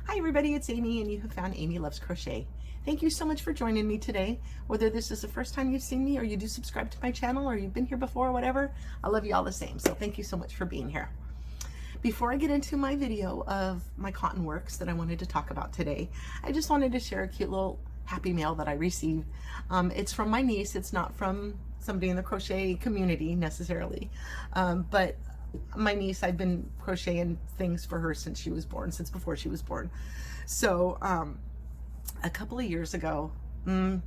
Hi everybody, it's Amy and you have found Amy Loves Crochet. Thank you so much for joining me today. Whether this is the first time you've seen me or you do subscribe to my channel or you've been here before or whatever, I love you all the same. So thank you so much for being here. Before I get into my video of my cotton works that I wanted to talk about today, I just wanted to share a cute little happy mail that I received. It's from my niece. It's not from somebody in the crochet community necessarily, but my niece, I've been crocheting things for her since she was born, since before she was born. So a couple of years ago,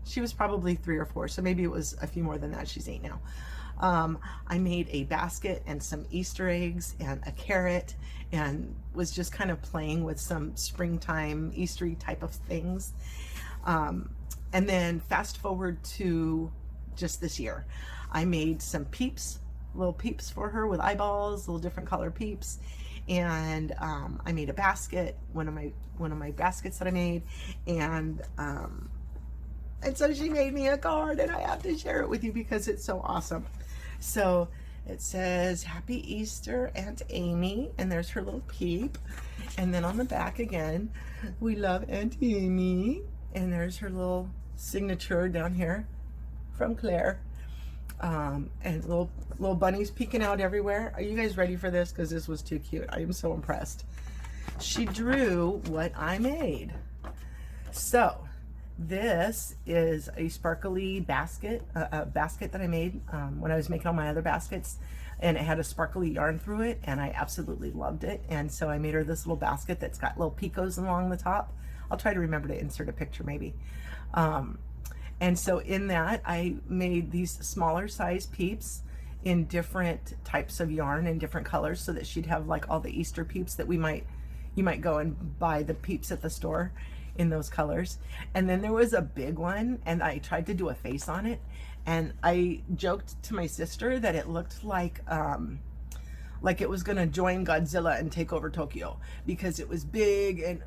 she was probably 3 or 4, so maybe it was a few more than that. She's 8 now. I made a basket and some Easter eggs and a carrot and was just kind of playing with some springtime Eastery type of things. And then fast forward to just this year, I made some peeps, little peeps for her with eyeballs, little different color peeps. And I made a basket, one of my baskets that I made, and so she made me a card, and I have to share it with you because it's so awesome. So it says, "Happy Easter, Aunt Amy," and there's her little peep. And then on the back again, "We love Aunt Amy," and there's her little signature down here from Claire. And little bunnies peeking out everywhere. Are you guys ready for this? Because this was too cute. I am so impressed. She drew what I made. So this is a sparkly basket, a basket that I made when I was making all my other baskets, and it had a sparkly yarn through it, and I absolutely loved it. And so I made her this little basket that's got little picos along the top. I'll try to remember to insert a picture maybe. And so in that, I made these smaller size peeps in different types of yarn and different colors, so that she'd have like all the Easter peeps that you might go and buy the peeps at the store in those colors. And then there was a big one, and I tried to do a face on it, and I joked to my sister that it looked like it was gonna join Godzilla and take over Tokyo, because it was big and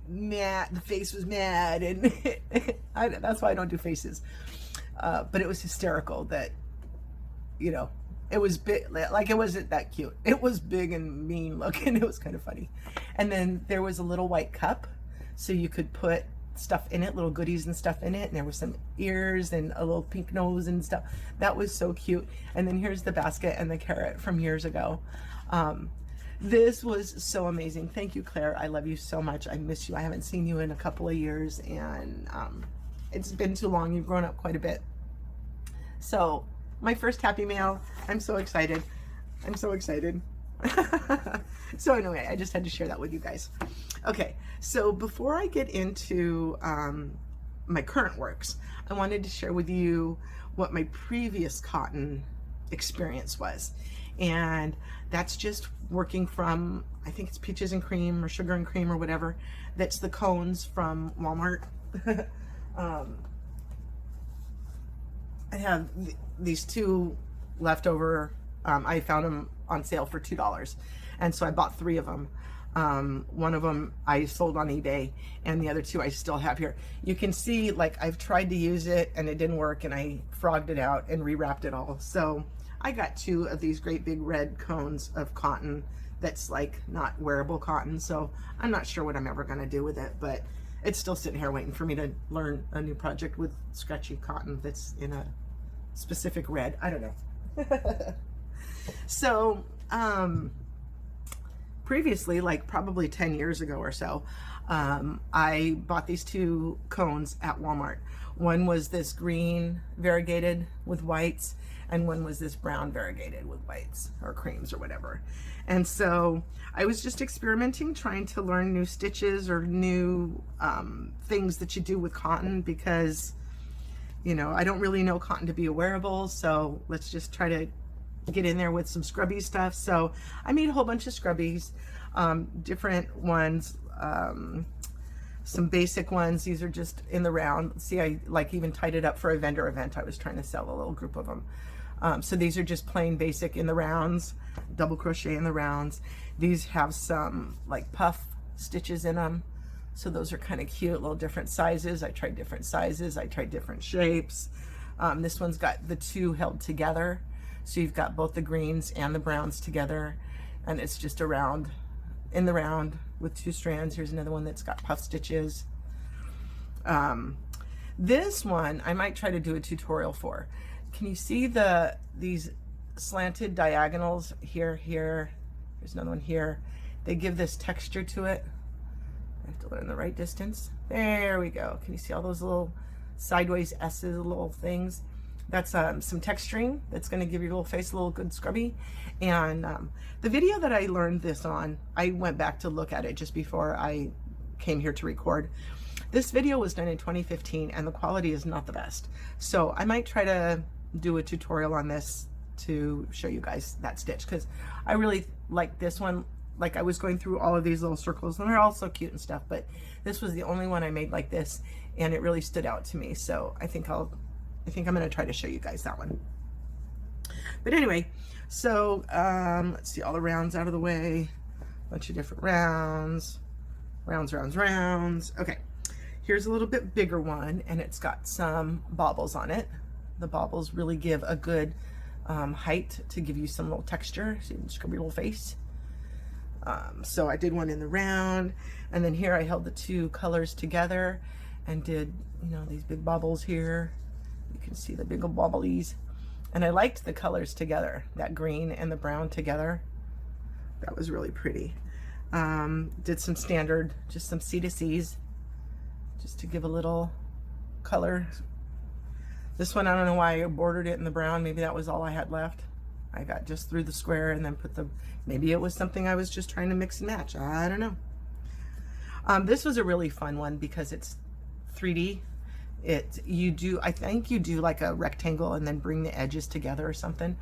mad. The face was mad, and that's why I don't do faces. But it was hysterical that, you know, it was big. Like, it wasn't that cute. It was big and mean looking. It was kind of funny. And then there was a little white cup, so you could put stuff in it, little goodies and stuff in it. And there were some ears and a little pink nose and stuff. That was so cute. And then here's the basket and the carrot from years ago. This was so amazing. Thank you, Claire. I love you so much. I miss you. I haven't seen you in a couple of years, and it's been too long. You've grown up quite a bit. So my first happy mail. I'm so excited. I'm so excited. So anyway, I just had to share that with you guys. Okay, so before I get into my current works, I wanted to share with you what my previous cotton experience was. And that's just working from, I think it's peaches and cream or sugar and cream or whatever. That's the cones from Walmart. I have these 2 left over. I found them on sale for $2, and so I bought 3 of them. One of them I sold on eBay, and the other 2 I still have here. You can see, like, I've tried to use it and it didn't work, and I frogged it out and rewrapped it all. So I got 2 of these great big red cones of cotton that's like not wearable cotton. So I'm not sure what I'm ever going to do with it, but it's still sitting here waiting for me to learn a new project with scratchy cotton that's in a specific red. I don't know. So previously, like probably 10 years ago or so, I bought these 2 cones at Walmart. One was this green variegated with whites, and one was this brown variegated with whites or creams or whatever. And so I was just experimenting, trying to learn new stitches or new things that you do with cotton, because, you know, I don't really know cotton to be a wearable, so let's just try to get in there with some scrubby stuff. So I made a whole bunch of scrubbies, different ones, some basic ones. These are just in the round. See, I like even tied it up for a vendor event. I was trying to sell a little group of them. So these are just plain basic in the rounds, double crochet in the rounds. These have some like puff stitches in them. So those are kind of cute, little different sizes. I tried different sizes. I tried different shapes. This one's got the 2 held together. So you've got both the greens and the browns together, and it's just around in the round with 2 strands. Here's another one that's got puff stitches. This one I might try to do a tutorial for. Can you see these slanted diagonals here, here? There's another one here. They give this texture to it. I have to learn the right distance. There we go. Can you see all those little sideways S's, little things? That's some texturing that's going to give your little face a little good scrubby. And the video that I learned this on, I went back to look at it just before I came here to record. This video was done in 2015 and the quality is not the best. So I might try to do a tutorial on this to show you guys that stitch, because I really like this one. Like, I was going through all of these little circles and they're all so cute and stuff, but this was the only one I made like this and it really stood out to me. So I think I'm going to try to show you guys that one. But anyway, so let's see, all the rounds out of the way. Bunch of different rounds. Okay, here's a little bit bigger one and it's got some baubles on it. The baubles really give a good height to give you some little texture, so you can scrub your little face. So I did one in the round, and then here I held the 2 colors together and did, you know, these big baubles here. You can see the big old baublies. And I liked the colors together, that green and the brown together. That was really pretty. Did some standard, just some C to C's, just to give a little color. This one, I don't know why I bordered it in the brown. Maybe that was all I had left. I got just through the square and then put the, maybe it was something I was just trying to mix and match. I don't know. This was a really fun one because it's 3D. I think you do like a rectangle and then bring the edges together or something,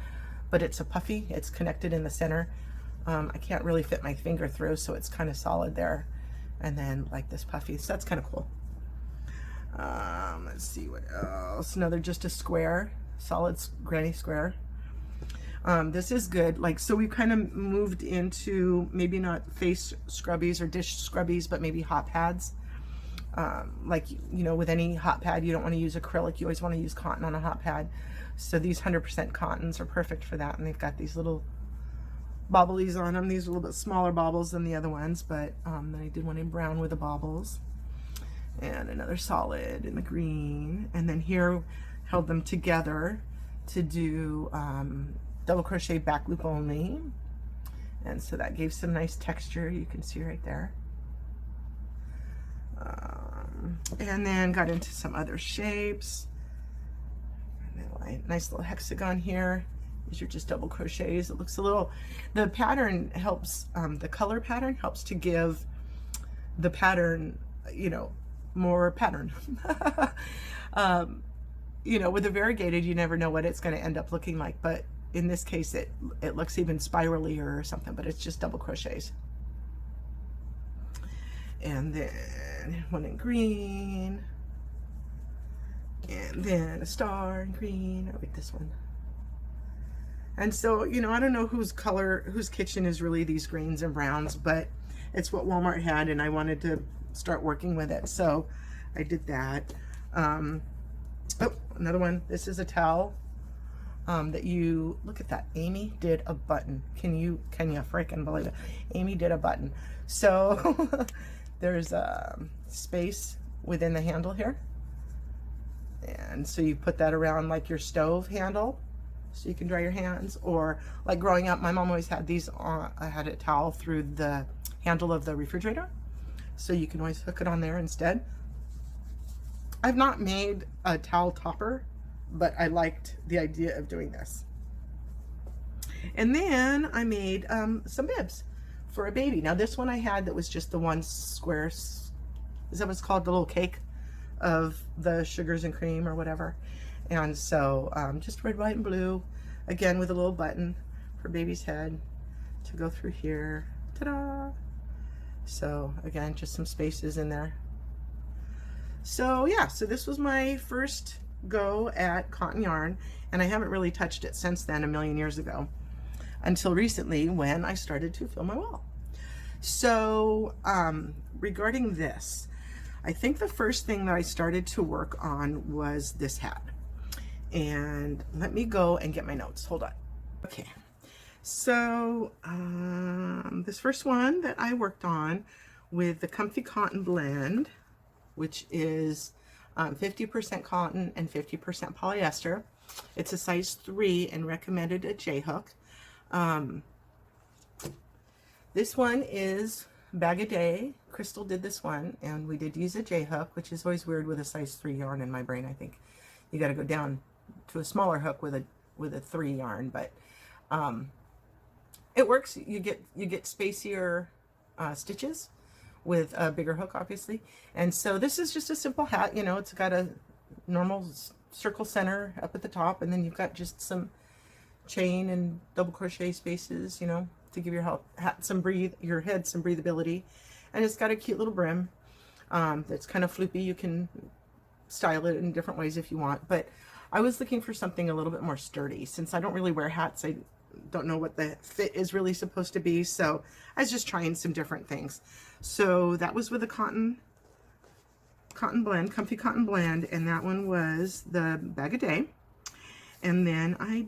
but it's a puffy, it's connected in the center. I can't really fit my finger through, so it's kind of solid there. And then like this puffy, so that's kind of cool. Let's see what else. Another just a square, solid granny square. This is good. Like, so we kind of moved into maybe not face scrubbies or dish scrubbies, but maybe hot pads. Like, you know, with any hot pad, you don't want to use acrylic. You always want to use cotton on a hot pad. So these 100% cottons are perfect for that. And they've got these little baublies on them. These are a little bit smaller baubles than the other ones, but then I did one in brown with the baubles. And another solid in the green, and then here held them together to do double crochet back loop only, and so that gave some nice texture, you can see right there. And then got into some other shapes. Nice little hexagon here. These are just double crochets. It looks a little, the pattern helps, the color pattern helps to give the pattern, you know, more pattern. You know, with a variegated, you never know what it's going to end up looking like, but in this case it looks even spirally or something, but it's just double crochets. And then one in green, and then a star in green. I like this one. And so, you know, I don't know whose kitchen is really these greens and browns, but it's what Walmart had and I wanted to start working with it, so I did that. Oh, another one. This is a towel that you look at that. Amy did a button. Can you freaking believe it? Amy did a button. So there's a space within the handle here, and so you put that around like your stove handle so you can dry your hands. Or like growing up, my mom always had these on. I had a towel through the handle of the refrigerator, so you can always hook it on there instead. I've not made a towel topper, but I liked the idea of doing this. And then I made some bibs for a baby. Now this one I had that was just the one square, is that what's called, the little cake of the sugars and cream or whatever. And so just red, white, and blue, again with a little button for baby's head to go through here. Ta-da! So again, just some spaces in there. So yeah, so this was my first go at cotton yarn, and I haven't really touched it since then, a million years ago, until recently when I started to fill my wall. So regarding this, I think the first thing that I started to work on was this hat. And let me go and get my notes. Hold on. Okay. So this first one that I worked on with the Comfy Cotton Blend, which is 50% cotton and 50% polyester. It's a size 3 and recommended a J-hook. This one is bag a day. Crystal did this one, and we did use a J-hook, which is always weird with a size 3 yarn in my brain. I think you got to go down to a smaller hook with a 3 yarn, but it works. You get spacier stitches with a bigger hook, obviously. And so this is just a simple hat. You know, it's got a normal circle center up at the top, and then you've got just some chain and double crochet spaces, you know, to give your hat some your head some breathability. And it's got a cute little brim that's kind of floopy. You can style it in different ways if you want, but I was looking for something a little bit more sturdy. Since I don't really wear hats, I don't know what the fit is really supposed to be, so I was just trying some different things. So that was with a cotton blend, Comfy Cotton Blend, and that one was the bag a day. And then I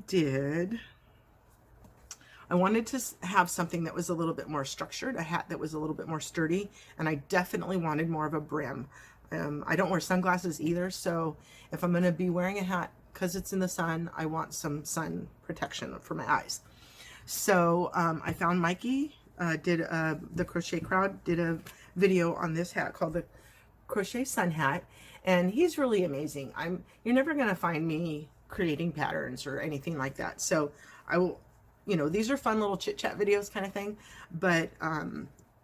wanted to have something that was a little bit more structured, a hat that was a little bit more sturdy, and I definitely wanted more of a brim. I don't wear sunglasses either, so if I'm going to be wearing a hat because it's in the sun, I want some sun protection for my eyes. So I found Mikey, the Crochet Crowd did a video on this hat called the Crochet Sun Hat, and he's really amazing. You're never going to find me creating patterns or anything like that, so I will, you know, these are fun little chit chat videos kind of thing, but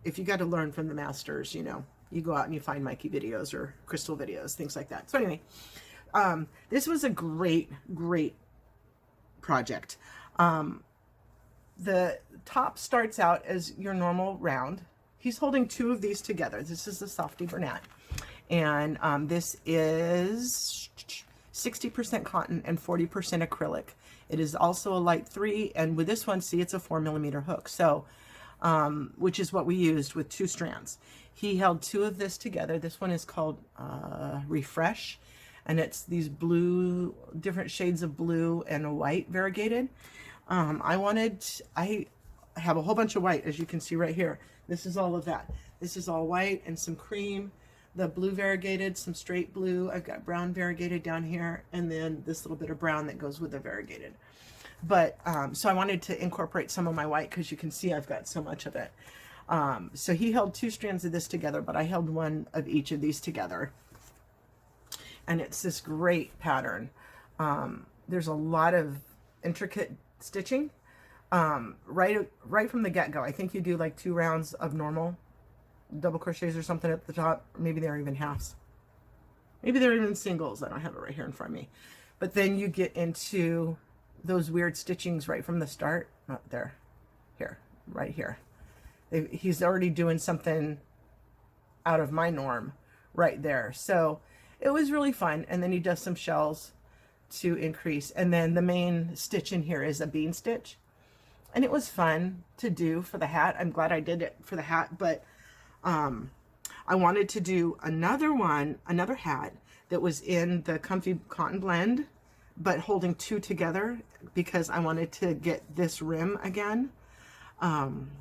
if you got to learn from the masters, you know, you go out and you find Mikey videos or Crystal videos, things like that. So anyway, this was a great project. The top starts out as your normal round. He's holding 2 of these together. This is the Softee Bernat, and this is 60% cotton and 40% acrylic. It is also a light 3, and with this one, see, it's a 4mm hook, so which is what we used with 2 strands. He held 2 of this together. This one is called Refresh, and it's these different shades of blue and white variegated. I have a whole bunch of white, as you can see right here. This is all of that. This is all white and some cream, the blue variegated, some straight blue. I've got brown variegated down here, and then this little bit of brown that goes with the variegated. But so I wanted to incorporate some of my white because you can see I've got so much of it. So he held 2 strands of this together, but I held 1 of each of these together. And it's this great pattern. There's a lot of intricate stitching right from the get-go. I think you do like 2 rounds of normal double crochets or something at the top. Maybe they're even halves. Maybe they're even singles. I don't have it right here in front of me. But then you get into those weird stitchings right from the start. Not there. Here. Right here. He's already doing something out of my norm right there. So it was really fun. And then he does some shells to increase. And then the main stitch in here is a bean stitch. And it was fun to do for the hat. I'm glad I did it for the hat, but I wanted to do another hat that was in the Comfy Cotton Blend, but holding 2 together because I wanted to get this rim again. I'm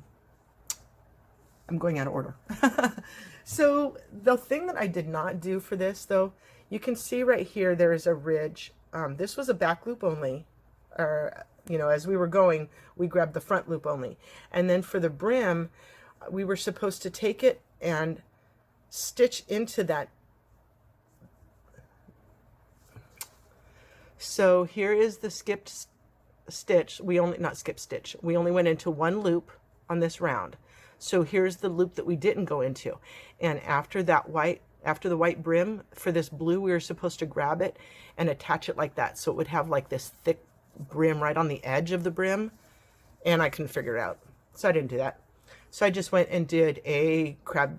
going out of order. So the thing that I did not do for this, though, you can see right here there is a ridge. This was a back loop only, or you know, as we were going, we grabbed the front loop only. And then for the brim, we were supposed to take it and stitch into that. So here is the skipped stitch. We only went into 1 loop on this round. So here's the loop that we didn't go into. And after the white brim for this blue, we were supposed to grab it and attach it like that. So it would have like this thick brim right on the edge of the brim, and I couldn't figure it out, so I didn't do that. So I just went and did a crab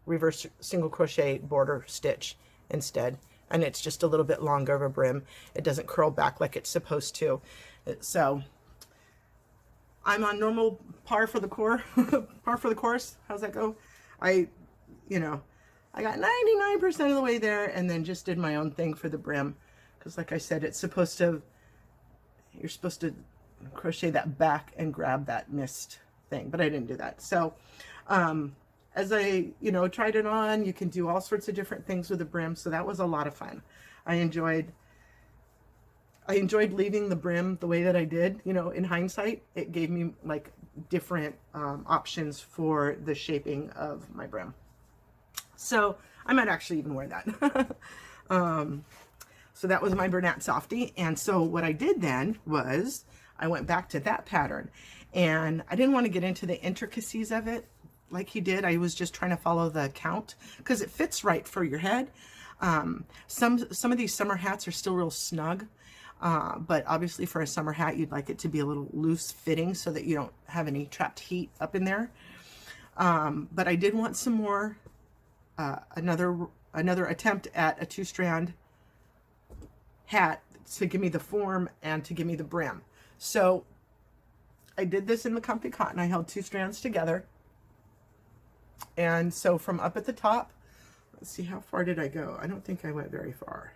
reverse single crochet border stitch instead, and it's just a little bit longer of a brim. It doesn't curl back like it's supposed to. So I'm on normal par for the course. How's that go? I got 99% of the way there, and then just did my own thing for the brim, because like I said, you're supposed to crochet that back and grab that missed thing, but I didn't do that. So as I, you know, tried it on, you can do all sorts of different things with the brim. So that was a lot of fun. I enjoyed leaving the brim the way that I did. You know, in hindsight, it gave me like different options for the shaping of my brim. So I might actually even wear that. So that was my Bernat Softee. And so what I did then was I went back to that pattern, and I didn't want to get into the intricacies of it like he did. I was just trying to follow the count because it fits right for your head. Some of these summer hats are still real snug, but obviously for a summer hat, you'd like it to be a little loose fitting so that you don't have any trapped heat up in there. But I did want some more, another attempt at a 2-strand hat to give me the form and to give me the brim. So I did this in the comfy cotton. I held 2 strands together. And so from up at the top, let's see, how far did I go? I don't think I went very far.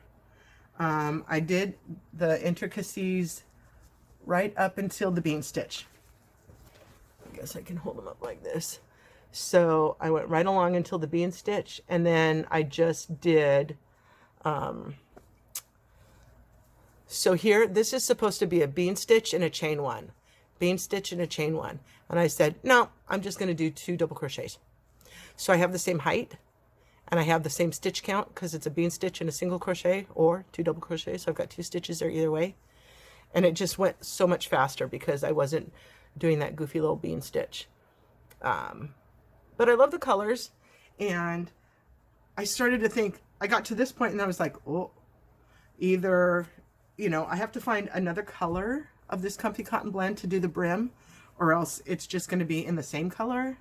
I did the intricacies right up until the bean stitch. I guess I can hold them up like this. So I went right along until the bean stitch, and then I just did, so here, this is supposed to be a bean stitch and a chain 1. Bean stitch and a chain 1. And I said, no, I'm just going to do 2 double crochets. So I have the same height, and I have the same stitch count because it's a bean stitch and a single crochet or 2 double crochets. So I've got 2 stitches there either way. And it just went so much faster because I wasn't doing that goofy little bean stitch. But I love the colors, and I started to think, I got to this point and I was like, oh, either, you know, I have to find another color of this comfy cotton blend to do the brim, or else it's just going to be in the same color.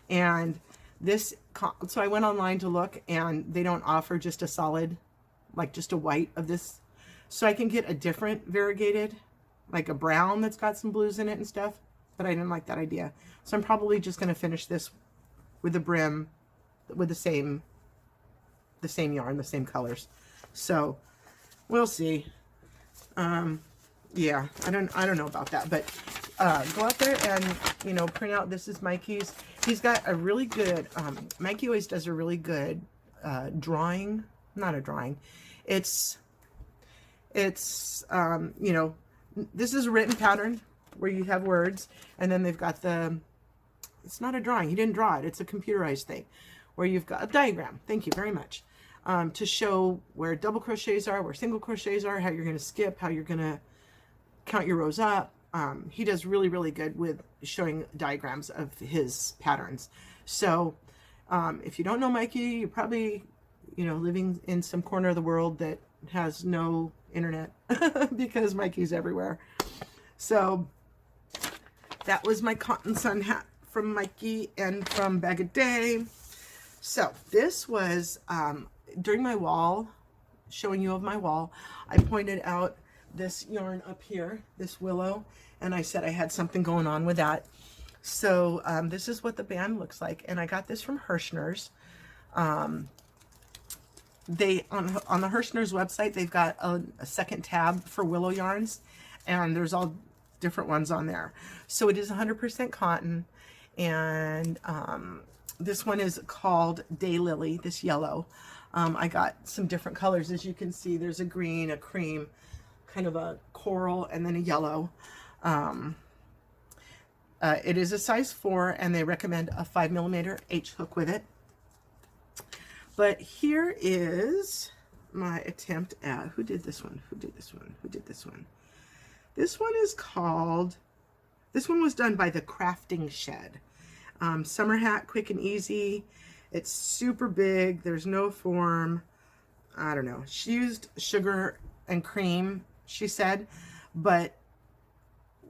And this, so I went online to look, and they don't offer just a solid, like just a white of this. So I can get a different variegated, like a brown that's got some blues in it and stuff, but I didn't like that idea. So I'm probably just going to finish this with the brim with the same yarn, the same colors. So we'll see. Yeah, I don't know about that, but go out there and, you know, print out. This is Mikey's. He's got a really good, Mikey always does a really good drawing, not a drawing. It's you know, this is a written pattern where you have words, and then they've got the, it's not a drawing, he didn't draw it, it's a computerized thing where you've got a diagram, thank you very much, to show where double crochets are, where single crochets are, how you're going to skip, how you're going to count your rows up. He does really, really good with showing diagrams of his patterns. So if you don't know Mikey, you're probably, you know, living in some corner of the world that has no internet because Mikey's everywhere. So that was my cotton sun hat from Mikey and from Bag a Day. So this was during my wall, showing you of my wall, I pointed out this yarn up here, this Willow, and I said I had something going on with that. So this is what the band looks like, and I got this from Hirschner's. They on the Hirschner's website, they've got a second tab for Willow yarns, and there's all different ones on there. So it is 100% cotton, and this one is called Daylily, this yellow. I got some different colors, as you can see. There's a green, a cream, kind of a coral, and then a yellow. It is a size 4, and they recommend a 5mm H hook with it. But here is my attempt at, who did this one? Who did this one? Who did this one? This one is called, this one was done by the Crafting Shed. Summer hat, quick and easy. It's super big. There's no form. I don't know. She used sugar and cream, she said, but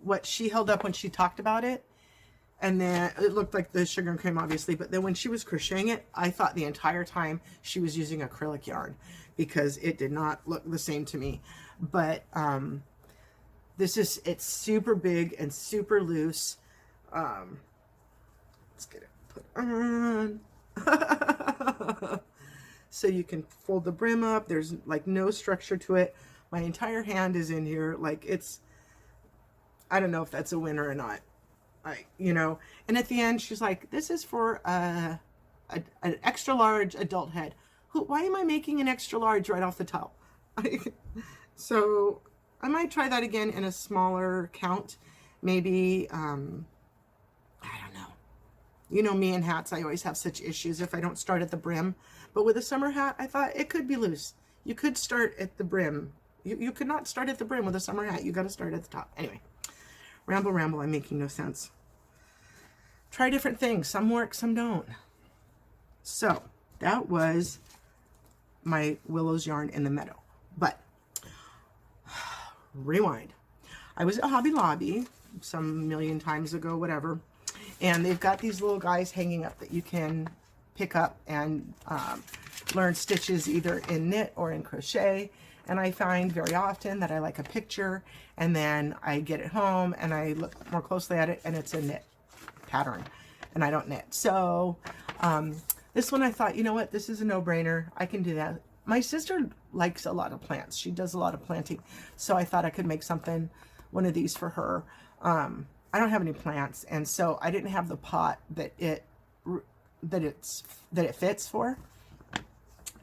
what she held up when she talked about it, and then it looked like the sugar and cream, obviously, but then when she was crocheting it, I thought the entire time she was using acrylic yarn because it did not look the same to me. But this is, it's super big and super loose. Let's get it put on. So you can fold the brim up. There's like no structure to it. My entire hand is in here. Like it's, I don't know if that's a winner or not. You know, and at the end, she's like, this is for an extra large adult head. Why am I making an extra large right off the top? So I might try that again in a smaller count. Maybe, I don't know. You know me and hats, I always have such issues if I don't start at the brim. But with a summer hat, I thought it could be loose. You could start at the brim. You could not start at the brim with a summer hat. You got to start at the top. Anyway, ramble, I'm making no sense. Try different things. Some work, some don't. So that was my Willow's yarn in the meadow. But rewind. I was at Hobby Lobby some million times ago, whatever, and they've got these little guys hanging up that you can pick up and learn stitches either in knit or in crochet. And I find very often that I like a picture and then I get it home and I look more closely at it and it's a knit pattern and I don't knit. So this one I thought, you know what, this is a no-brainer. I can do that. My sister likes a lot of plants. She does a lot of planting. So I thought I could make something, one of these for her. I don't have any plants, and so I didn't have the pot that it fits for.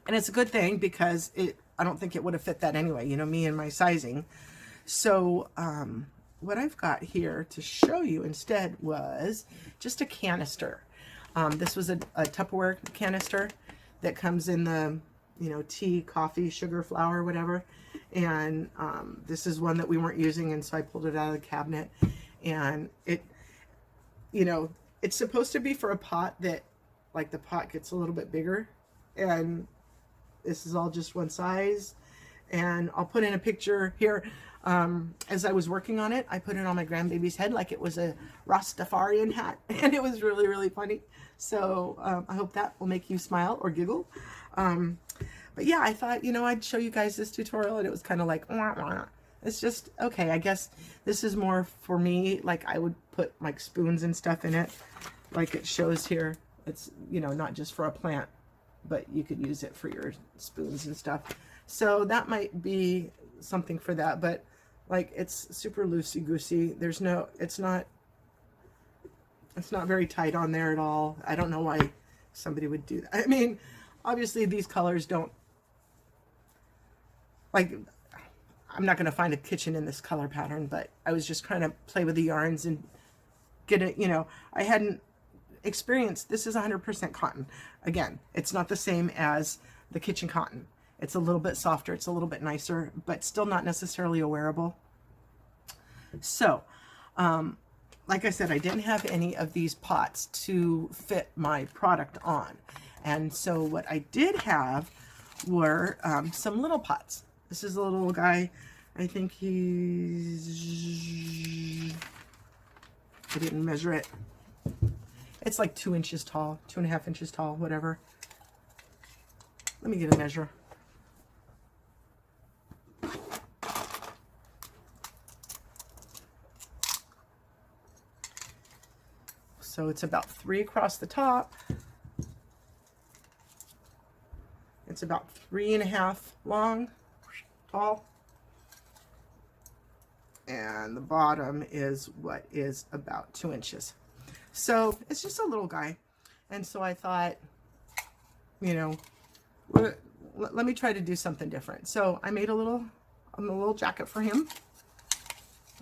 And it's a good thing because I don't think it would have fit that anyway, you know, me and my sizing. So what I've got here to show you instead was just a canister. This was a Tupperware canister that comes in the, you know, tea, coffee, sugar, flour, whatever. And this is one that we weren't using, and so I pulled it out of the cabinet. And it, you know, it's supposed to be for a pot that, like, the pot gets a little bit bigger. And this is all just one size. And I'll put in a picture here. As I was working on it, I put it on my grandbaby's head like it was a Rastafarian hat. And it was really, really funny. So I hope that will make you smile or giggle. But yeah, I thought, you know, I'd show you guys this tutorial, and it was kind of like, wah, wah. It's just, okay, I guess this is more for me. Like, I would put like spoons and stuff in it, like it shows here. It's, you know, not just for a plant, but you could use it for your spoons and stuff. So that might be something for that, but like, it's super loosey-goosey. There's no, it's not very tight on there at all. I don't know why somebody would do that. I mean, obviously these colors don't, like, I'm not going to find a kitchen in this color pattern, but I was just trying to play with the yarns and get it, you know, I hadn't experienced, this is 100% cotton. Again, it's not the same as the kitchen cotton. It's a little bit softer, it's a little bit nicer, but still not necessarily a wearable. So, like I said, I didn't have any of these pots to fit my product on. And so what I did have were some little pots. This is a little guy. I think he's, I didn't measure it. It's like 2 inches tall, 2.5 inches tall, whatever. Let me get a measure. So it's about 3 across the top. It's about 3.5 long, tall. And the bottom is what is about 2 inches. So it's just a little guy. And so I thought, you know, let me try to do something different. So I made a little jacket for him.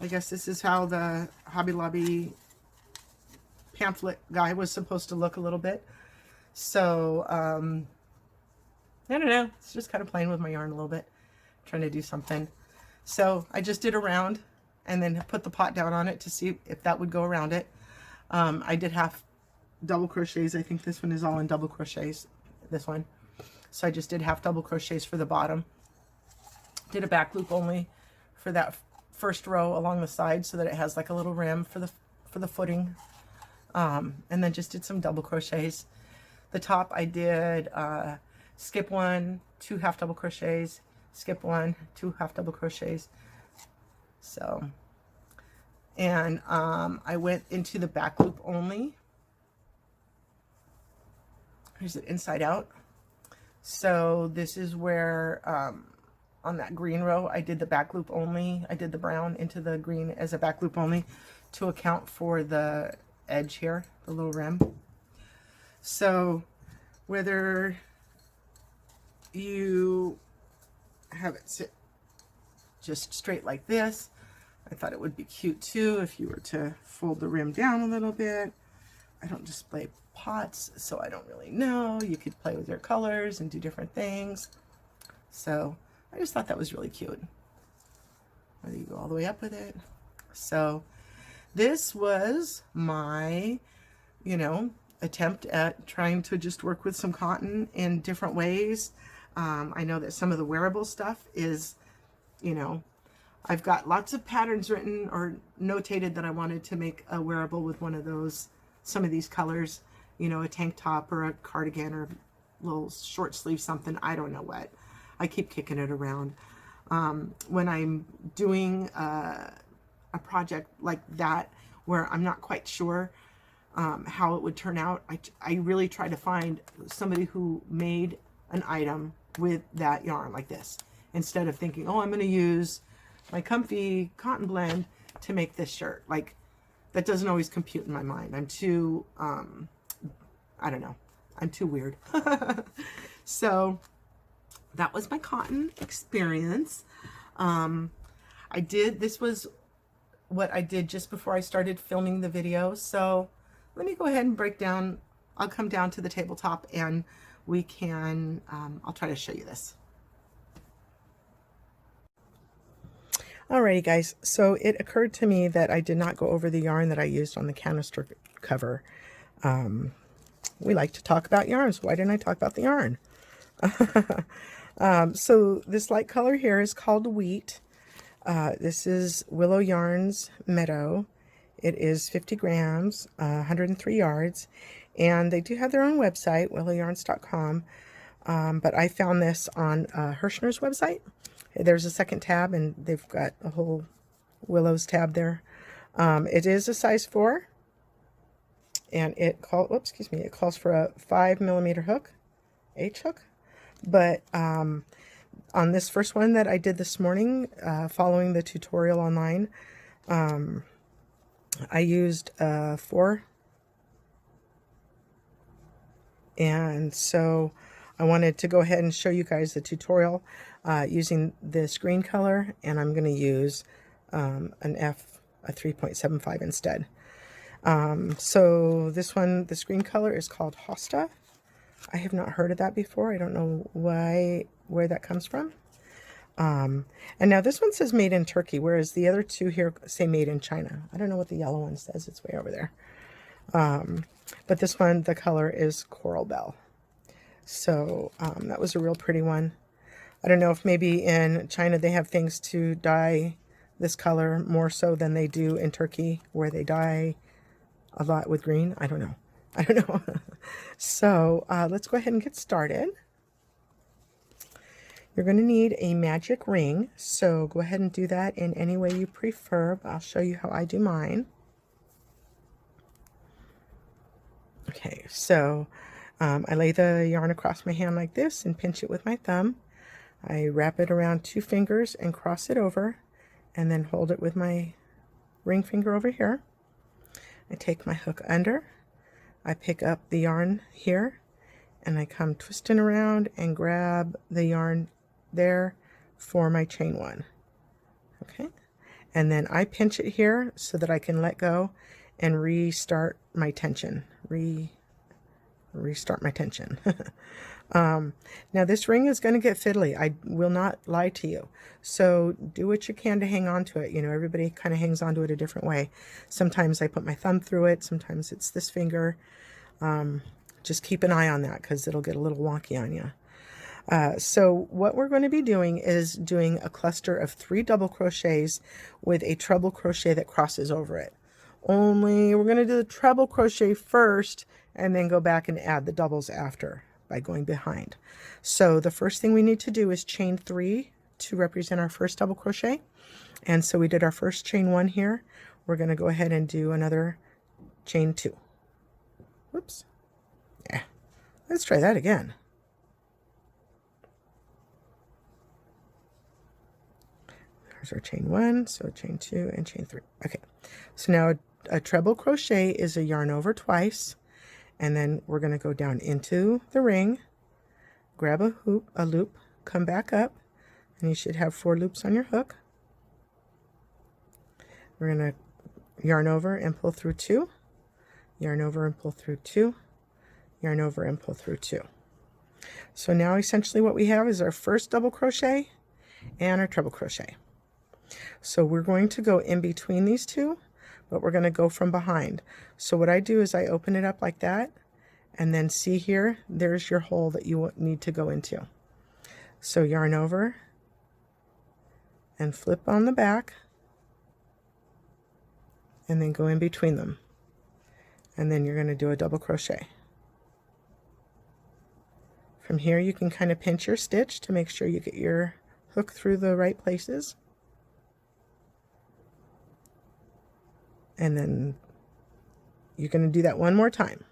I guess this is how the Hobby Lobby pamphlet guy was supposed to look a little bit. So I don't know, it's just kind of playing with my yarn a little bit, trying to do something. So I just did a round and then put the pot down on it to see if that would go around it. I did half double crochets. I think this one is all in double crochets, this one. So I just did half double crochets for the bottom. Did a back loop only for that first row along the side so that it has like a little rim for the footing. And then just did some double crochets. The top I did skip 1, 2 half double crochets, skip 1, 2 half double crochets. So, and I went into the back loop only. Here's it inside out. So this is where on that green row, I did the back loop only. I did the brown into the green as a back loop only to account for the edge here, the little rim. So whether you have it sit just straight like this, I thought it would be cute too if you were to fold the rim down a little bit. I don't display pots, so I don't really know. You could play with your colors and do different things. So I just thought that was really cute. Whether you go all the way up with it. So this was my, you know, attempt at trying to just work with some cotton in different ways. I know that some of the wearable stuff is, you know, I've got lots of patterns written or notated that I wanted to make a wearable with one of those, some of these colors, you know, a tank top or a cardigan or a little short sleeve something, I don't know what. I keep kicking it around. When I'm doing a project like that where I'm not quite sure how it would turn out, I really try to find somebody who made an item with that yarn like this, instead of thinking, oh, I'm going to use my comfy cotton blend to make this shirt. Like, that doesn't always compute in my mind. I'm too, I don't know, I'm too weird. So that was my cotton experience. This was what I did just before I started filming the video. So let me go ahead and break down. I'll come down to the tabletop and we can, I'll try to show you this. Alrighty guys, so it occurred to me that I did not go over the yarn that I used on the canister cover. We like to talk about yarns. Why didn't I talk about the yarn? So this light color here is called Wheat. This is Willow Yarns Meadow. It is 50 grams, 103 yards, and they do have their own website, willowyarns.com, but I found this on Hirschner's website. There's a second tab, and they've got a whole Willows tab there. It is a size 4, and it calls for a 5mm hook, H hook. But on this first one that I did this morning, following the tutorial online, I used 4, and so I wanted to go ahead and show you guys the tutorial using this green color, and I'm going to use a 3.75 instead. So this green color is called Hosta. I have not heard of that before. I don't know where that comes from. And now this one says made in Turkey, whereas the other two here say made in China. I don't know what the yellow one says. It's way over there. But this one, the color is Coral Bell. So that was a real pretty one. I don't know if maybe in China they have things to dye this color more so than they do in Turkey, where they dye a lot with green. I don't know. So let's go ahead and get started. You're going to need a magic ring, so go ahead and do that in any way you prefer, but I'll show you how I do mine. Okay, so I lay the yarn across my hand like this and pinch it with my thumb. I wrap it around 2 fingers and cross it over, and then hold it with my ring finger over here. I take my hook under, I pick up the yarn here, and I come twisting around and grab the yarn there for my chain 1. Okay, and then I pinch it here so that I can let go and restart my tension. Restart my tension. Now this ring is going to get fiddly. I will not lie to you. So do what you can to hang on to it. You know, everybody kind of hangs on to it a different way. Sometimes I put my thumb through it. Sometimes it's this finger. Just keep an eye on that because it'll get a little wonky on you. So what we're going to be doing is doing a cluster of 3 double crochets with a treble crochet that crosses over it. Only we're going to do the treble crochet first and then go back and add the doubles after by going behind. So the first thing we need to do is chain 3 to represent our first double crochet. And so we did our first chain 1 here. We're going to go ahead and do another chain 2. Whoops. Yeah. Let's try that again. There's our chain 1, so chain 2 and chain 3. Okay, so now a treble crochet is a yarn over twice, and then we're going to go down into the ring, grab a loop, come back up, and you should have 4 loops on your hook. We're going to yarn over and pull through 2, yarn over and pull through 2, yarn over and pull through 2. So now essentially what we have is our first double crochet and our treble crochet. So we're going to go in between these two, but we're going to go from behind. So what I do is I open it up like that, and then see here, there's your hole that you need to go into. So yarn over and flip on the back, and then go in between them. And then you're going to do a double crochet. From here you can kind of pinch your stitch to make sure you get your hook through the right places. And then you're going to do that one more time.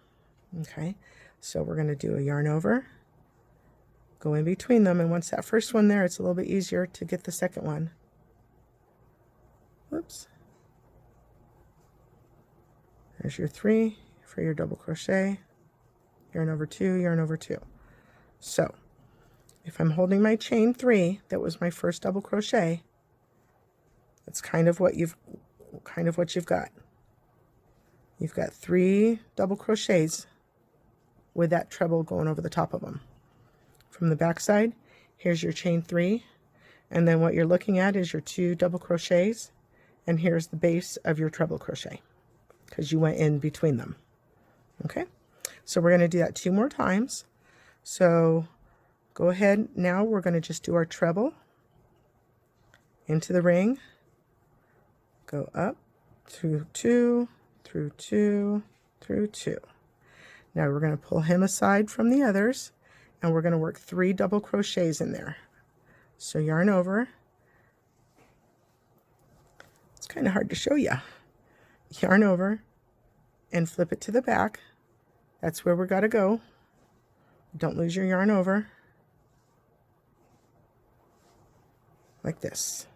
Okay, so we're going to do a yarn over, go in between them, and once that first one there, it's a little bit easier to get the second one. Whoops. There's your 3 for your double crochet, yarn over 2, yarn over 2. So if I'm holding my chain 3, that was my first double crochet, that's kind of what you've got. You've got 3 double crochets with that treble going over the top of them. From the back side, here's your chain 3, and then what you're looking at is your 2 double crochets, and here's the base of your treble crochet because you went in between them. Okay, so we're going to do that 2 more times. So go ahead, now we're going to just do our treble into the ring, go up through 2, through 2, through 2. Now we're going to pull him aside from the others, and we're going to work 3 double crochets in there. So yarn over. It's kind of hard to show you. Yarn over and flip it to the back. That's where we got to go. Don't lose your yarn over. Like this.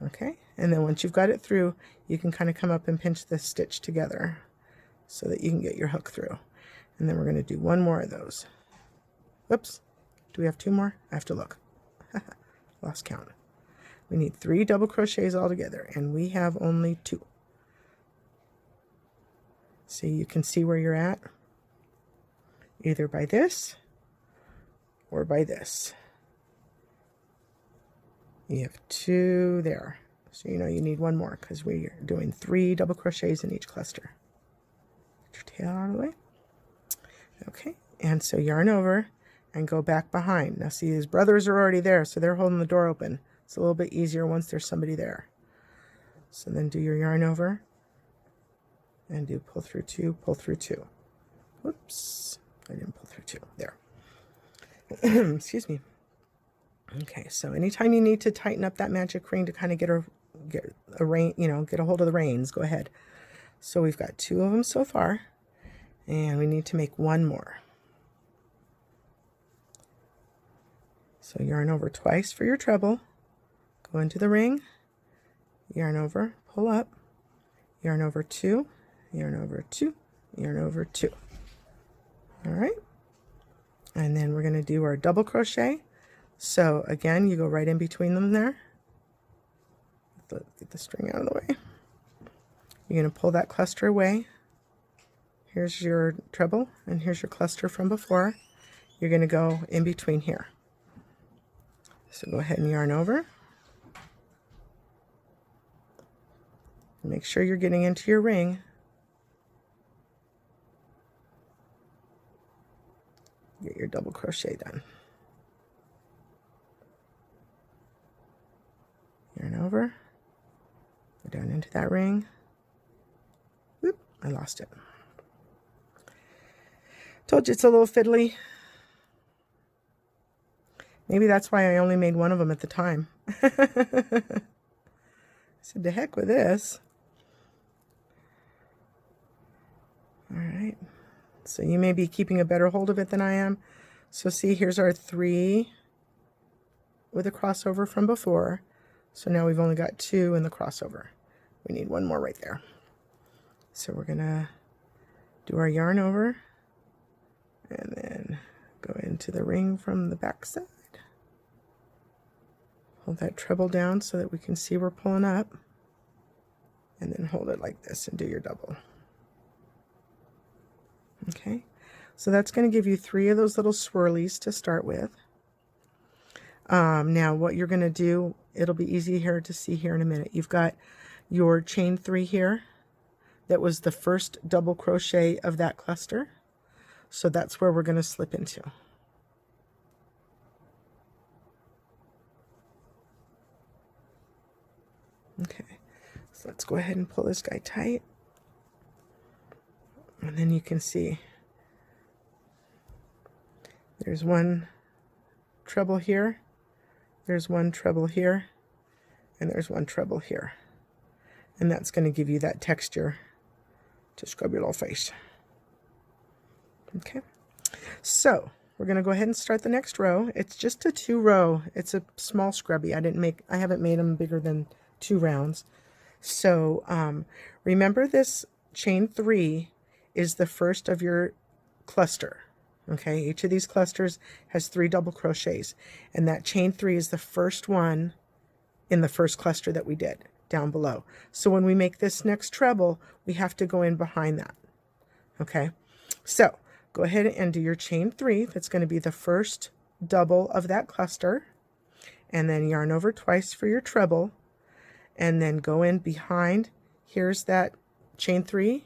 Okay, and then once you've got it through, you can kind of come up and pinch the stitch together so that you can get your hook through. And then we're going to do 1 more of those. Whoops, do we have 2 more? I have to look. Lost count. We need 3 double crochets all together, and we have only 2. So you can see where you're at, either by this or by this. You have 2 there, so you know you need 1 more because we're doing 3 double crochets in each cluster. Get your tail out of the way. Okay, and so yarn over and go back behind. Now see, his brothers are already there, so they're holding the door open. It's a little bit easier once there's somebody there. So then do your yarn over and do pull through 2, pull through 2. Whoops, I didn't pull through 2. There. Excuse me. Okay, so anytime you need to tighten up that magic ring to kind of get a rein, get a hold of the reins, go ahead. So we've got 2 of them so far, and we need to make 1 more. So yarn over twice for your treble, go into the ring, yarn over, pull up, yarn over 2, yarn over 2, yarn over 2. All right, and then we're going to do our double crochet. So again, you go right in between them there. Get the string out of the way. You're going to pull that cluster away. Here's your treble, and here's your cluster from before. You're going to go in between here. So go ahead and yarn over. Make sure you're getting into your ring. Get your double crochet done. Yarn over, go down into that ring. Whoop, I lost it. Told you it's a little fiddly. Maybe that's why I only made 1 of them at the time. I said, to heck with this. All right, so you may be keeping a better hold of it than I am. So see, here's our 3 with a crossover from before. So now we've only got 2 in the crossover. We need 1 more right there. So we're gonna do our yarn over and then go into the ring from the back side. Hold that treble down so that we can see we're pulling up, and then hold it like this and do your double. Okay, so that's going to give you 3 of those little swirlies to start with. Now what you're going to do, it'll be easy here to see here in a minute. You've got your chain 3 here. That was the first double crochet of that cluster. So that's where we're going to slip into. Okay, so let's go ahead and pull this guy tight. And then you can see there's 1 treble here, there's 1 treble here, and there's 1 treble here. And that's going to give you that texture to scrub your little face. Okay, so we're going to go ahead and start the next row. It's just a 2 row. It's a small scrubby. I haven't made them bigger than 2 rounds. So remember, this chain 3 is the first of your cluster. Okay, each of these clusters has 3 double crochets, and that chain 3 is the first one in the first cluster that we did down below. So when we make this next treble, we have to go in behind that. Okay, so go ahead and do your chain 3. That's going to be the first double of that cluster, and then yarn over twice for your treble, and then go in behind. Here's that chain 3.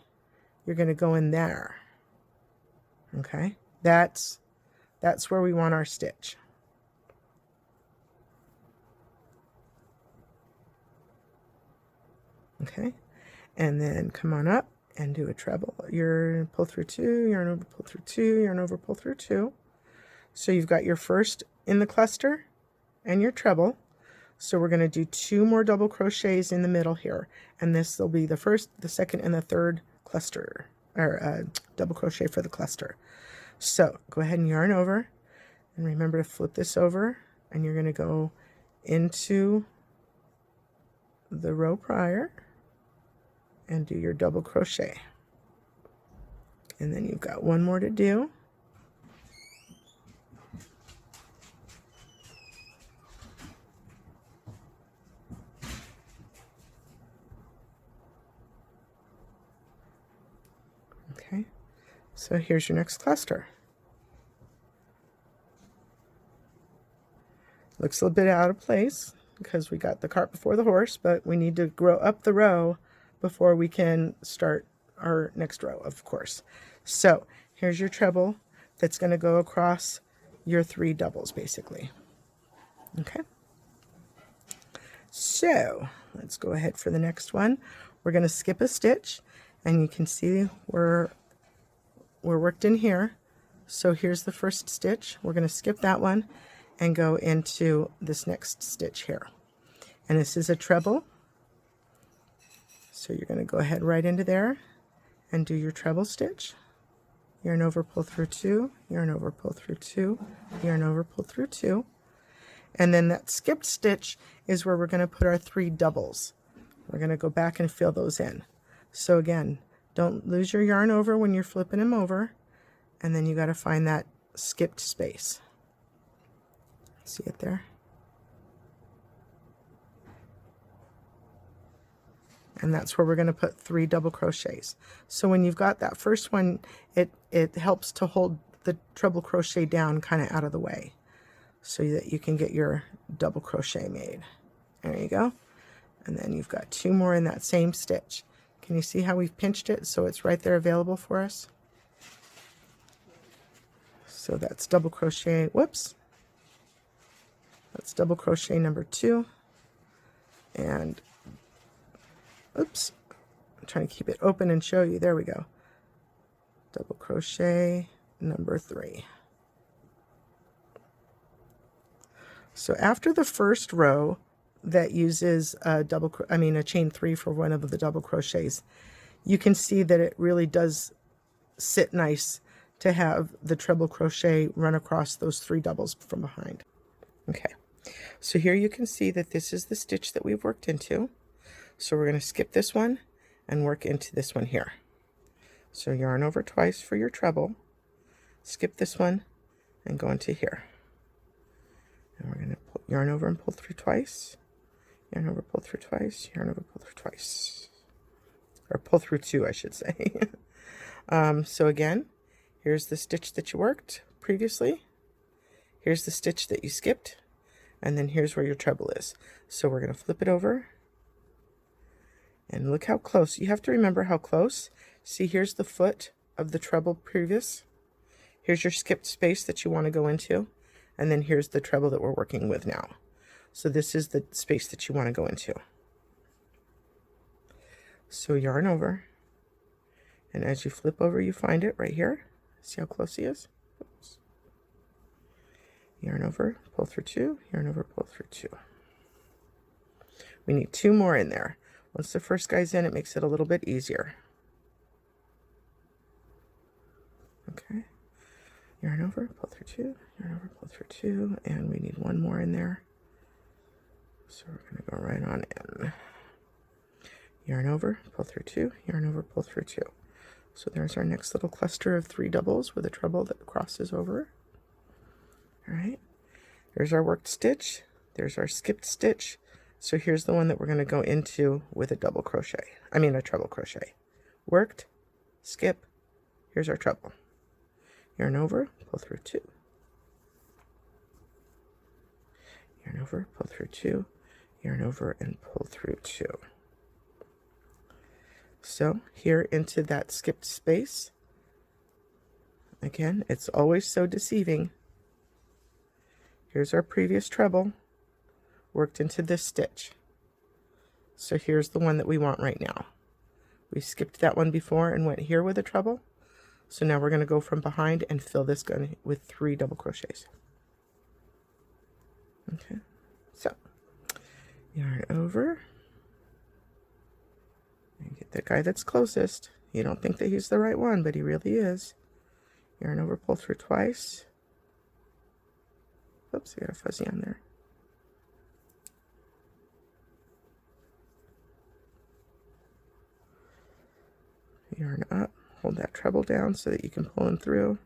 You're going to go in there. Okay, that's where we want our stitch. Okay, and then come on up and do a treble. You're pull through 2, yarn over, pull through 2, yarn over, pull through 2. So you've got your first in the cluster and your treble. So we're going to do 2 more double crochets in the middle here, and this will be the first, the second, and the third cluster, or double crochet for the cluster. So go ahead and yarn over, and remember to flip this over, and you're going to go into the row prior and do your double crochet, and then you've got 1 more to do. Okay, so here's your next cluster. Looks a little bit out of place because we got the cart before the horse, but we need to grow up the row before we can start our next row, of course. So here's your treble that's going to go across your 3 doubles, basically. Okay, so let's go ahead for the next one. We're going to skip a stitch, and you can see we're worked in here. So here's the first stitch. We're going to skip that one and go into this next stitch here, and this is a treble. So you're going to go ahead right into there and do your treble stitch. Yarn over, pull through 2, yarn over, pull through 2, yarn over, pull through 2. And then that skipped stitch is where we're going to put our 3 doubles. We're going to go back and fill those in. So again, don't lose your yarn over when you're flipping them over, and then you got to find that skipped space. See it there? And that's where we're going to put 3 double crochets. So when you've got that first one, it helps to hold the treble crochet down kind of out of the way so that you can get your double crochet made. There you go. And then you've got 2 more in that same stitch. Can you see how we've pinched it so it's right there available for us? So that's double crochet, whoops. That's double crochet number 2. And oops, I'm trying to keep it open and show you. There we go. Double crochet number 3. So after the first row that uses a chain 3 for one of the double crochets, you can see that it really does sit nice to have the treble crochet run across those 3 doubles from behind. Okay, So here you can see that this is the stitch that we've worked into. So we're going to skip this one and work into this one here. So yarn over twice for your treble, skip this one and go into here. And we're going to yarn over and pull through twice, yarn over, pull through twice, yarn over, pull through twice, or pull through two, I should say. So again, here's the stitch that you worked previously, here's the stitch that you skipped, and then here's where your treble is. So we're going to flip it over, and look how close. You have to remember how close. See, here's the foot of the treble previous. Here's your skipped space that you want to go into, and then here's the treble that we're working with now. So this is the space that you want to go into. So yarn over, and as you flip over, you find it right here. See how close he is? Oops. Yarn over, pull through two, yarn over, pull through two. We need two more in there. Once the first guy's in, it makes it a little bit easier. Okay. Yarn over, pull through two, yarn over, pull through two, and we need one more in there. So we're going to go right on in. Yarn over, pull through two, yarn over, pull through two. So there's our next little cluster of 3 doubles with a treble that crosses over. All right. There's our worked stitch. There's our skipped stitch. So here's the one that we're going to go into with a double crochet. I mean a treble crochet. Worked, skip, here's our treble. Yarn over, pull through two. Yarn over, pull through two, yarn over and pull through two. So here into that skipped space. Again, it's always so deceiving. Here's our previous treble worked into this stitch. So here's the one that we want right now. We skipped that one before and went here with a treble. So now we're going to go from behind and fill this gun with 3 double crochets. Okay, so yarn over and get the guy that's closest. You don't think that he's the right one, but he really is. Yarn over, pull through twice. Oops, I got a fuzzy on there. Yarn up, hold that treble down so that you can pull him through.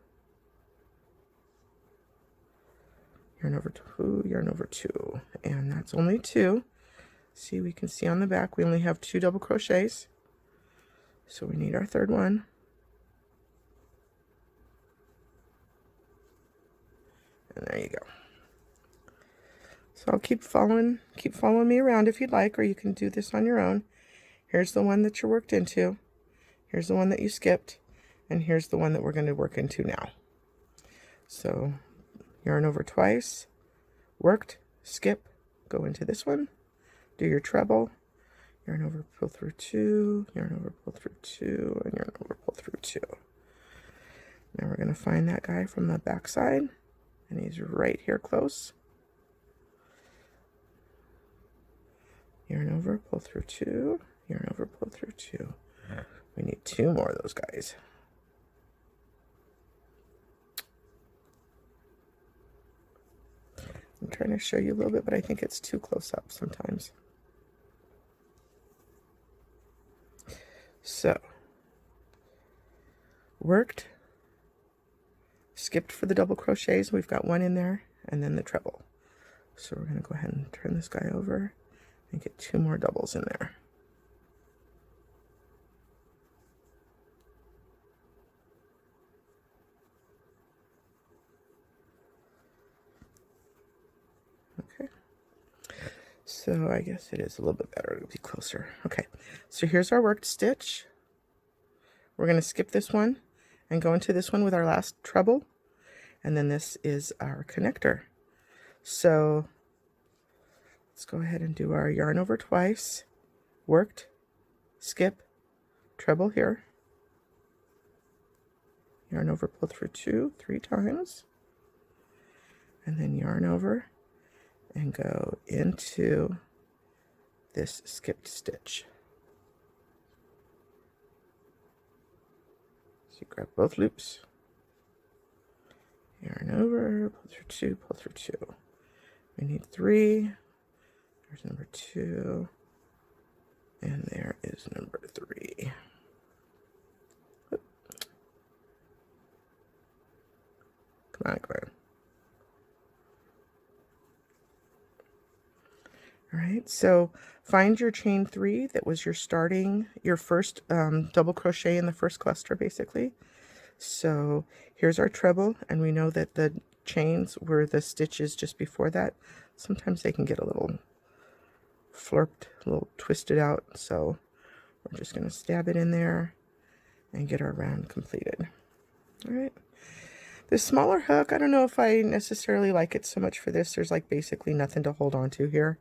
Yarn over two, yarn over two, and that's only 2. See, we can see on the back we only have 2 double crochets, so we need our 3rd one. And there you go. So I'll keep following me around if you'd like, or you can do this on your own. Here's the one that you worked into. Here's the one that you skipped, and here's the one that we're going to work into now. So yarn over twice, worked, skip, go into this one, do your treble, yarn over, pull through 2, yarn over, pull through 2, and yarn over, pull through 2. Now we're going to find that guy from the back side, and he's right here close. Yarn over, pull through 2, yarn over, pull through 2. We need 2 more of those guys. I'm trying to show you a little bit, but I think it's too close up sometimes. So, worked, skipped for the double crochets. We've got 1 in there, and then the treble. So we're going to go ahead and turn this guy over and get 2 more doubles in there. So I guess it is a little bit better to be closer. Okay, so here's our worked stitch. We're going to skip this one and go into this one with our last treble. And then this is our connector. So let's go ahead and do our yarn over twice, worked, skip, treble here. Yarn over, pull through 2, 3 times. And then yarn over and go into this skipped stitch. So you grab both loops, yarn over, pull through 2, pull through 2, We need 3. There's number 2. And there is number 3. Oop. Come on, come on. All right, so find your chain 3 that was your first double crochet in the first cluster, basically. So here's our treble, and we know that the chains were the stitches just before that. Sometimes they can get a little flirped, a little twisted out, so we're just going to stab it in there and get our round completed. All right. This smaller hook, I don't know if I necessarily like it so much for this. There's like basically nothing to hold on to here.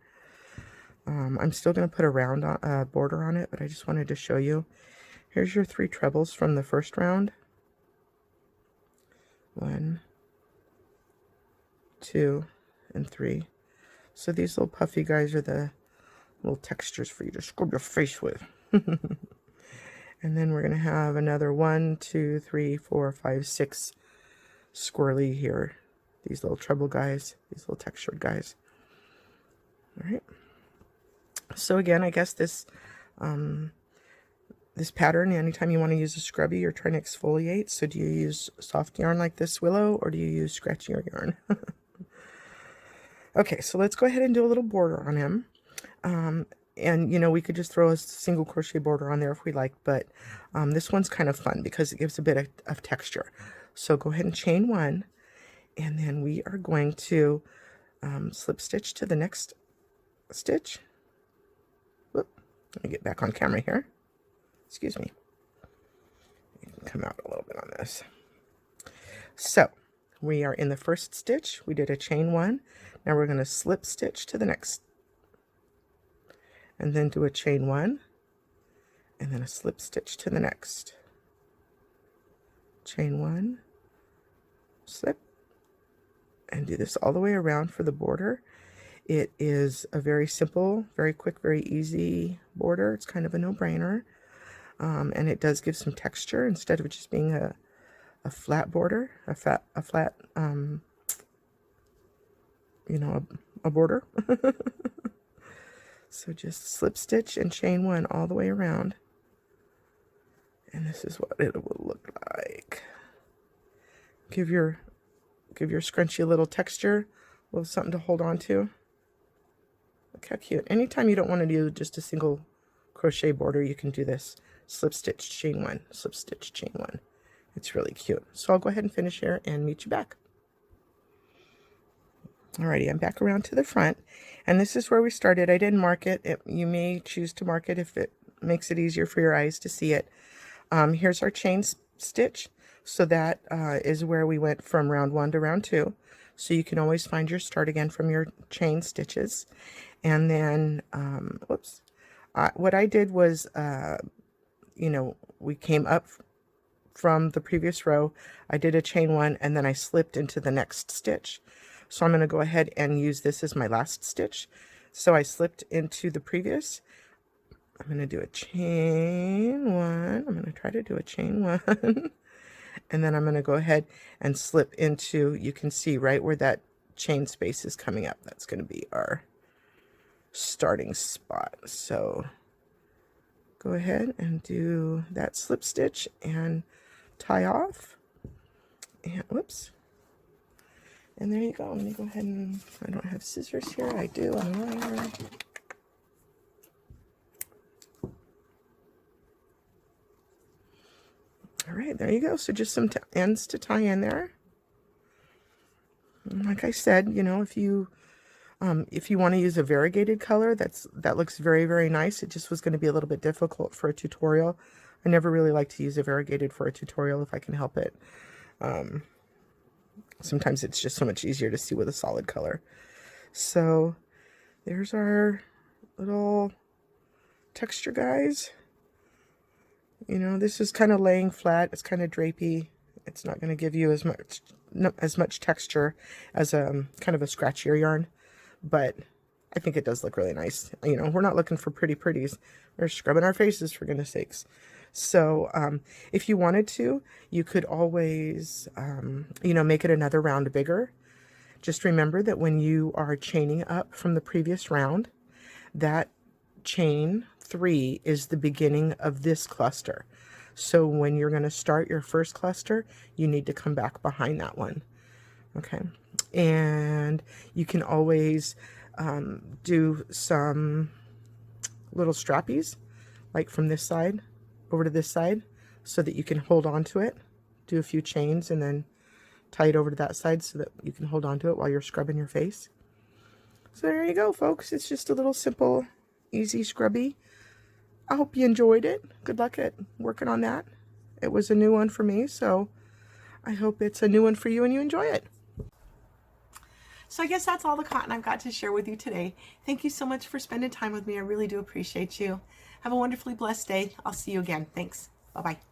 I'm still going to put a round border on it, but I just wanted to show you. Here's your 3 trebles from the first round. 1, 2, and 3. So these little puffy guys are the little textures for you to scrub your face with. And then we're going to have another 1, 2, 3, 4, 5, 6 squirrely here. These little treble guys, these little textured guys. All right. So again, I guess this this pattern, anytime you want to use a scrubby, you're trying to exfoliate. So do you use soft yarn like this, Willow, or do you use scratchier yarn? Okay, so let's go ahead and do a little border on him. And, you know, we could just throw a single crochet border on there if we like, but this one's kind of fun because it gives a bit of texture. So go ahead and chain 1, and then we are going to slip stitch to the next stitch. Whoop. Let me get back on camera here. Excuse me. You can come out a little bit on this. So we are in the first stitch. We did a chain 1. Now we're going to slip stitch to the next, and then do a chain 1, and then a slip stitch to the next. Chain 1, slip, and do this all the way around for the border. It is a very simple, very quick, very easy border. It's kind of a no-brainer. And it does give some texture instead of just being a flat border, a flat, you know, a border. So just slip stitch and chain 1 all the way around. And this is what it will look like. Give your scrunchy a little texture, a little something to hold on to. Look how cute. Anytime you don't want to do just a single crochet border, you can do this. Slip stitch, chain 1, slip stitch, chain 1. It's really cute. So I'll go ahead and finish here and meet you back. Alrighty, I'm back around to the front, and this is where we started. I didn't mark it. You may choose to mark it if it makes it easier for your eyes to see it. Here's our chain stitch. So that is where we went from round 1 to round 2. So you can always find your start again from your chain stitches. And then, whoops, what I did was, you know, we came up from the previous row. I did a chain 1, and then I slipped into the next stitch. So I'm going to go ahead and use this as my last stitch. So I slipped into the previous. I'm going to do a chain 1. I'm going to try to do a chain 1. And then I'm going to go ahead and slip into, you can see right where that chain space is coming up. That's going to be our starting spot. So go ahead and do that slip stitch and tie off. And whoops. And there you go. Let me go ahead and, I don't have scissors here. I do. I'm a liar. All right, there you go. So just some ends to tie in there. And like I said, you know, if you want to use a variegated color, that looks very, very nice. It just was going to be a little bit difficult for a tutorial. I never really like to use a variegated for a tutorial if I can help it. Sometimes it's just so much easier to see with a solid color. So there's our little texture guys. You know, this is kind of laying flat. It's kind of drapey. It's not going to give you as much texture as a kind of a scratchier yarn, but I think it does look really nice. You know, we're not looking for pretties. We're scrubbing our faces, for goodness sakes. So if you wanted to, you could always, you know, make it another round bigger. Just remember that when you are chaining up from the previous round, that chain 3 is the beginning of this cluster. So when you're going to start your first cluster, you need to come back behind that one. Okay. And you can always do some little strappies, like from this side over to this side, so that you can hold on to it. Do a few chains and then tie it over to that side so that you can hold on to it while you're scrubbing your face. So there you go, folks. It's just a little simple, easy scrubby. I hope you enjoyed it. Good luck at working on that. It was a new one for me, so I hope it's a new one for you and you enjoy it. So I guess that's all the cotton I've got to share with you today. Thank you so much for spending time with me. I really do appreciate you. Have a wonderfully blessed day. I'll see you again. Thanks. Bye-bye.